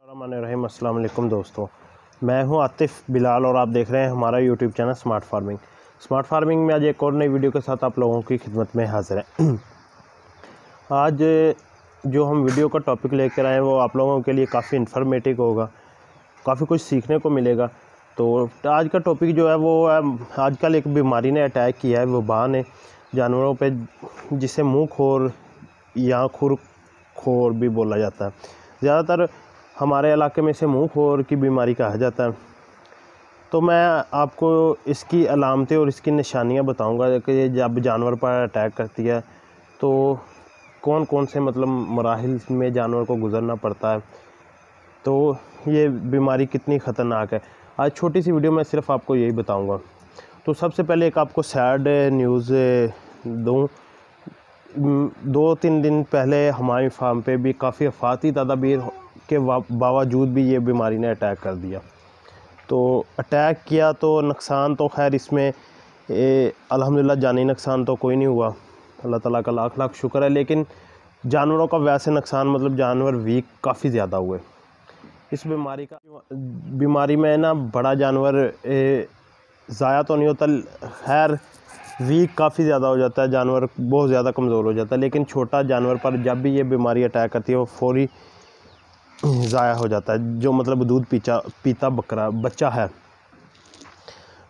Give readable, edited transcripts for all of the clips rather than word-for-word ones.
रहीम। अस्सलाम वालेकुम दोस्तों, मैं हूं आतिफ़ बिलाल और आप देख रहे हैं हमारा YouTube channel smart farming. Smart farming में आज एक और नई वीडियो के साथ आप लोगों की खिदमत में हाज़िर हैं। आज जो हम वीडियो का टॉपिक लेकर आए हैं वो आप लोगों के लिए काफ़ी इन्फॉर्मेटिव होगा, काफ़ी कुछ सीखने को मिलेगा। तो आज का टॉपिक जो है वो आजकल एक बीमारी ने अटैक किया है, वबा ने जानवरों पे, जिसे मुँह खोर या खुर खोर भी बोला जाता है। ज़्यादातर हमारे इलाके में इसे मुँह खोर की बीमारी कहा जाता है। तो मैं आपको इसकी अलामतें और इसकी निशानियां बताऊंगा कि जब जानवर पर अटैक करती है तो कौन कौन से मराहिल में जानवर को गुज़रना पड़ता है, तो ये बीमारी कितनी ख़तरनाक है। आज छोटी सी वीडियो में सिर्फ आपको यही बताऊंगा। तो सबसे पहले एक आपको सैड न्यूज़ दूँ। 2-3 दिन पहले हमारी फार्म पे भी काफ़ी अफाती तदाबीर के बावजूद भी ये बीमारी ने अटैक कर दिया। तो अटैक किया तो नुकसान तो खैर इसमें अल्हम्दुलिल्लाह जानी नुकसान तो कोई नहीं हुआ, अल्लाह ताला का लाख लाख शुक्र है। लेकिन जानवरों का वैसे नुकसान जानवर वीक काफ़ी ज़्यादा हुए इस बीमारी में ना। बड़ा जानवर ज़ाया तो नहीं होता, खैर वीक काफ़ी ज़्यादा हो जाता है, जानवर बहुत ज़्यादा कमज़ोर हो जाता है। लेकिन छोटा जानवर पर जब भी ये बीमारी अटैक करती है वो फौरी ज़ाया हो जाता है, जो दूध पीता बच्चा है।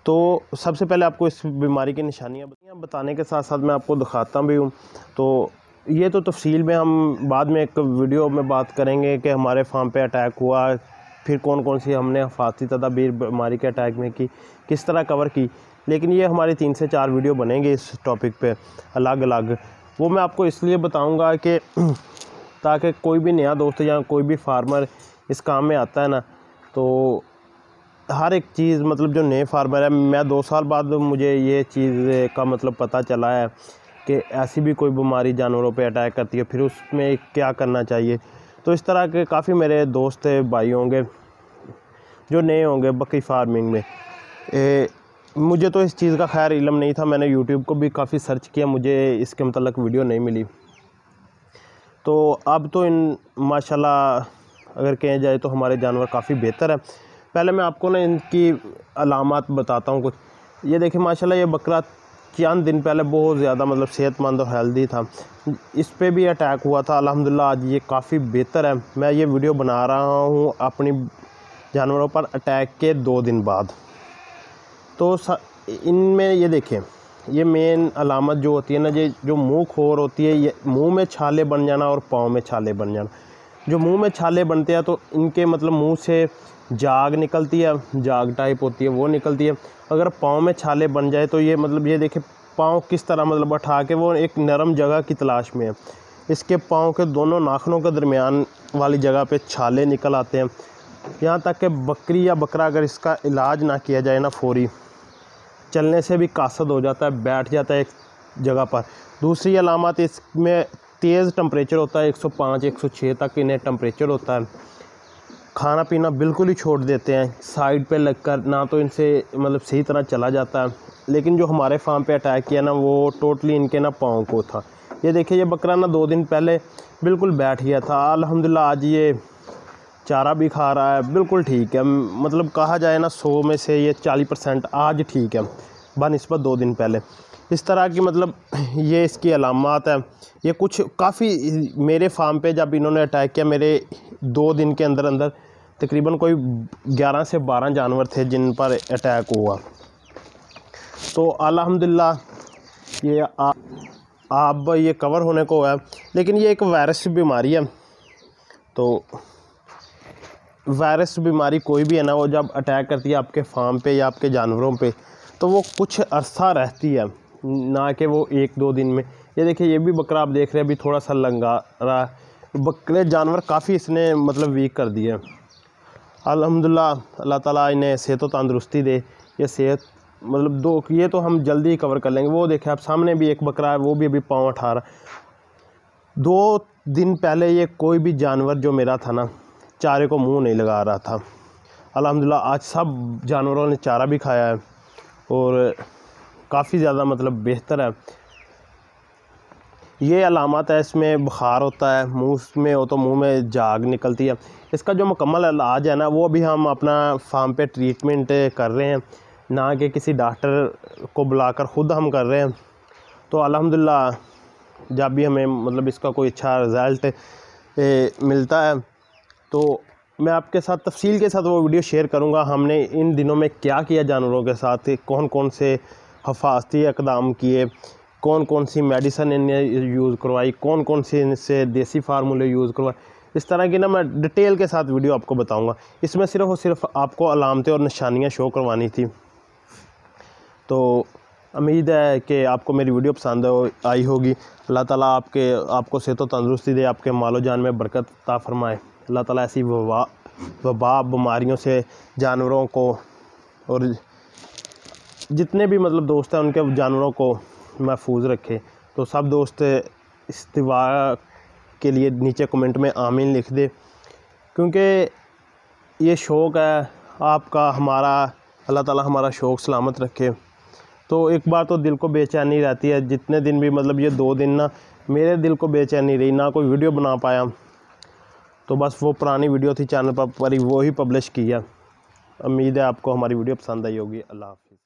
तो सबसे पहले आपको इस बीमारी की निशानियां बताने के साथ साथ मैं आपको दिखाता भी हूँ। तो ये तो तफसील में हम बाद में एक वीडियो में बात करेंगे कि हमारे फार्म पे अटैक हुआ, फिर कौन कौन सी हमने हिफाजती तदाबीर बीमारी के अटैक में की, किस तरह कवर की। लेकिन ये हमारी 3 से 4 वीडियो बनेंगे इस टॉपिक पे अलग अलग। वो मैं आपको इसलिए बताऊंगा कि ताकि कोई भी नया दोस्त या कोई भी फार्मर इस काम में आता है ना, तो हर एक चीज़ जो नए फार्मर है, मैं 2 साल बाद मुझे ये चीज़ का पता चला है कि ऐसी भी कोई बीमारी जानवरों पे अटैक करती है, फिर उसमें क्या करना चाहिए। तो इस तरह के काफ़ी मेरे दोस्त भाई होंगे जो नए होंगे बकरी फार्मिंग में। मुझे तो इस चीज़ का खैर इल्म नहीं था, मैंने यूट्यूब को भी काफ़ी सर्च किया, मुझे इसके मतलब वीडियो नहीं मिली। तो अब तो माशाल्लाह अगर कहा जाए तो हमारे जानवर काफ़ी बेहतर है। पहले मैं आपको ना इनकी अलामत बताता हूँ कुछ। ये देखिए माशाल्लाह, ये बकरा चंद दिन पहले बहुत ज़्यादा सेहतमंद और हेल्दी था, इस पे भी अटैक हुआ था। अल्हम्दुलिल्लाह आज ये काफ़ी बेहतर है। मैं ये वीडियो बना रहा हूँ अपनी जानवरों पर अटैक के 2 दिन बाद। तो इनमें ये देखें, ये मेन अलामत जो होती है ना, ये जो मुंह खोर होती है, ये मुंह में छाले बन जाना और पाँव में छाले बन जाना। जो मुंह में छाले बनते हैं तो इनके मुंह से जाग निकलती है, जाग टाइप होती है वो निकलती है। अगर पाँव में छाले बन जाए तो ये ये देखें पाँव किस तरह उठा के वो एक नरम जगह की तलाश में है। इसके पाँव के दोनों नाखनों के दरमियान वाली जगह पे छाले निकल आते हैं। यहाँ तक कि बकरी या बकरा अगर इसका इलाज ना किया जाए ना फौरी, चलने से भी कासद हो जाता है, बैठ जाता है एक जगह पर। दूसरी अलामत, इसमें तेज़ टेम्परेचर होता है, 105-106 तक इन्हें टेम्परेचर होता है। खाना पीना बिल्कुल ही छोड़ देते हैं, साइड पे लगकर ना तो इनसे सही तरह चला जाता है। लेकिन जो हमारे फार्म पे अटैक किया ना, वो टोटली इनके ना पाँव को था। ये देखिए, ये बकरा ना 2 दिन पहले बिल्कुल बैठ गया था, अल्हम्दुलिल्लाह आज ये चारा भी खा रहा है, बिल्कुल ठीक है। कहा जाए ना 100 में से ये 40% आज ठीक है बनिस्बत 2 दिन पहले। इस तरह की ये इसकी अलामत है। ये कुछ काफ़ी मेरे फार्म पे जब इन्होंने अटैक किया, मेरे 2 दिन के अंदर अंदर तकरीबन कोई 11 से 12 जानवर थे जिन पर अटैक हुआ। तो अल्हम्दुलिल्लाह ये अब ये कवर होने को है। लेकिन ये एक वायरस बीमारी है, तो वायरस बीमारी कोई भी है ना, वो जब अटैक करती है आपके फार्म पे या आपके जानवरों पे, तो वो कुछ अरसा रहती है, ना कि वो 1-2 दिन में। ये देखिए, ये भी बकरा आप देख रहे हैं अभी थोड़ा सा लंगा रहा है। बकरे जानवर काफ़ी इसने वीक कर दिए। अल्हम्दुलिल्लाह अल्लाह ताला इन्हें सेहत व तंदुरुस्ती दे। ये सेहत ये तो हम जल्दी ही कवर कर लेंगे। वो देखें आप सामने भी एक बकरा है, वो भी अभी पाँव उठा रहा। 2 दिन पहले ये कोई भी जानवर जो मेरा था ना, चारे को मुंह नहीं लगा रहा था। अल्हम्दुलिल्लाह आज सब जानवरों ने चारा भी खाया है और काफ़ी ज़्यादा बेहतर है। ये अलामत है, इसमें बुखार होता है, मुंह में हो तो मुंह में झाग निकलती है। इसका जो मुकम्मल इलाज है ना, वो अभी हम अपना फार्म पे ट्रीटमेंट कर रहे हैं, ना कि किसी डॉक्टर को बुलाकर ख़ुद हम कर रहे हैं। तो अल्हम्दुलिल्लाह जब भी हमें मतलब इसका कोई अच्छा रिज़ल्ट मिलता है तो मैं आपके साथ तफसील के साथ वो वीडियो शेयर करूंगा। हमने इन दिनों में क्या किया जानवरों के साथ, कौन कौन से हिफाजती इक़दाम किए, कौन कौन सी मेडिसिन इन्हें यूज़ करवाई, कौन कौन से इनसे देसी फार्मूले यूज़ करवाए, इस तरह की ना मैं डिटेल के साथ वीडियो आपको बताऊंगा। इसमें सिर्फ़ और सिर्फ आपको अलामतें और निशानियां शो करवानी थी। तो उम्मीद है कि आपको मेरी वीडियो पसंद आई होगी। अल्लाह ताला आपको सेहत व तंदुरुस्ती दे, आपके मालो जान में बरकत अता फरमाए। अल्लाह ताला ऐसी वबा बीमारियों से जानवरों को और जितने भी मतलब दोस्त हैं उनके जानवरों को महफूज रखे। तो सब दोस्त इस दुआ के लिए नीचे कमेंट में आमीन लिख दे, क्योंकि ये शौक़ है आपका हमारा। अल्लाह ताला हमारा शौक़ सलामत रखे। तो एक बार तो दिल को बेचैनी रहती है, जितने दिन भी मतलब ये 2 दिन ना मेरे दिल को बेचैनी रही, ना कोई वीडियो बना पाया। तो बस वो पुरानी वीडियो थी चैनल पर वो ही पब्लिश किया। उम्मीद है आपको हमारी वीडियो पसंद आई होगी। अल्लाह हाफ़िज़।